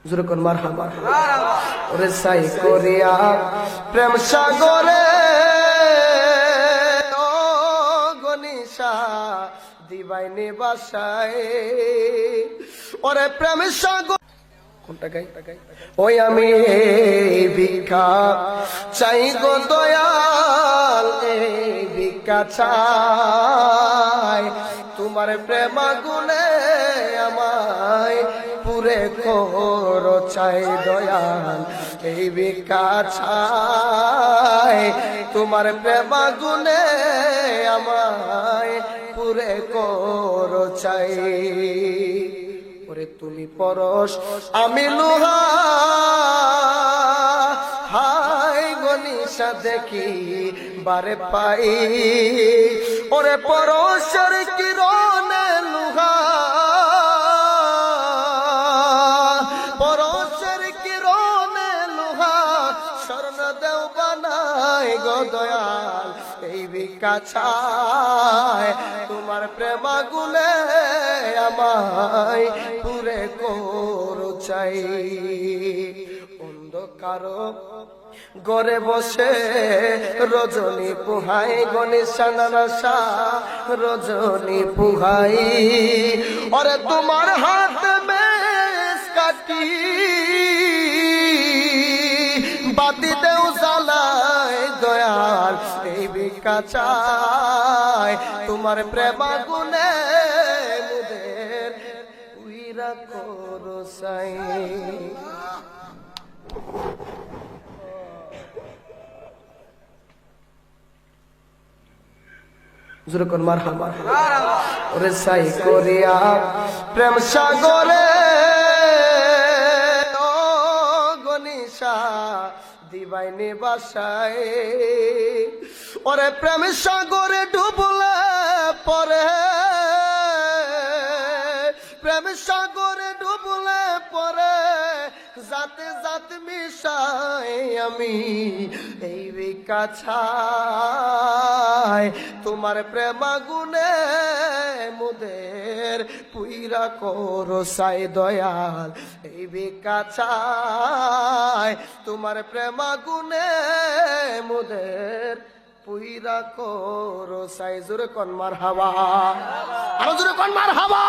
জোরে কোন মারহাবা। ওরে সাই করিয়া প্রেম সাগরে ও গনিশা দিবাইনি বাসায়, ওরে প্রেম সাগর কোনটা গাই ওই আমি ভিক্ষা চাই গো দয়াল, এই ভিক্ষা চাই তোমার প্রেম গুনে আমায় পুরে করো চাই দয়াল, এই ভিক্ষা চাই তোমার প্রেম গুনে আমায় পুরে করো চাই। ওরে তুমি পরশ আমি লোহা, হাই গনিশা দেখি বারে পাই, ওরে পরশের কিরণে লোহা, পরশের কিরণে লোহা স্বর্ণ দেও বানাই গো দয়াল, এই ভিক্ষা চাই তোমার প্রেম গুনে আমায় পুরে করো চাই। অন্ধকার ঘরে বসে রজনী পুহাই গনিশা নানাশা রজনী পুহাই, ওরে তোমার হাত বেশ কাটি বাতি দেও জ্বালায় দয়াল, এই ভিক্ষা চাই তোমার প্রেম গুনে মুদের উইরা করো চাই। জোরে কোন মারহাবা। ওরে সাই করিয়া প্রেম সাগরে ও গনিশা দিবাইনি বাসায়, ওরে প্রেম সাগরে ডুবলে পরে, প্রেম সাগরে ডুবলে পরে যাতে যাতে মিশাই আমি এই ভিক্ষা চাই তোমার প্রেম গুনে মুদের পুইরা করো চাই দয়াল, এই ভিক্ষা চাই তোমার প্রেম গুনে মুদের পুইরা করো চাই। জোরে কোন মারহাবা, আরো জোরে কোন মারহাবা।